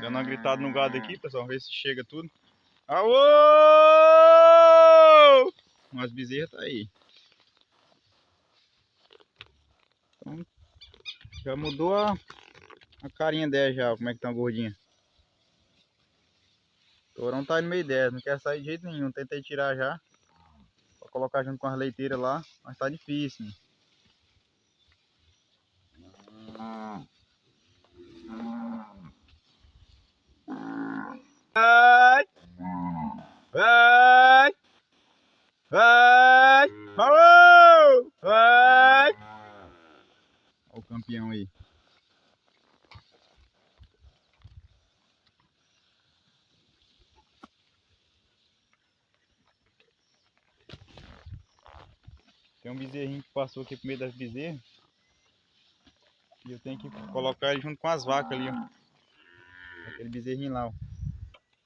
Dando uma gritada no gado aqui, pessoal, ver se chega tudo. Aô! Umas bezerras tá aí. Então, já mudou a carinha dela já, como é que tá gordinha. O tourão tá aí no meio dela, não quer sair de jeito nenhum. Tentei tirar já, pra colocar junto com as leiteiras lá, mas tá difícil. Vai! Vai! Vai! Vai! Vai! Olha o campeão aí. Tem um bezerrinho que passou aqui pro meio das bezerras. E eu tenho que colocar ele junto com as vacas ali, ó. Aquele bezerrinho lá, ó.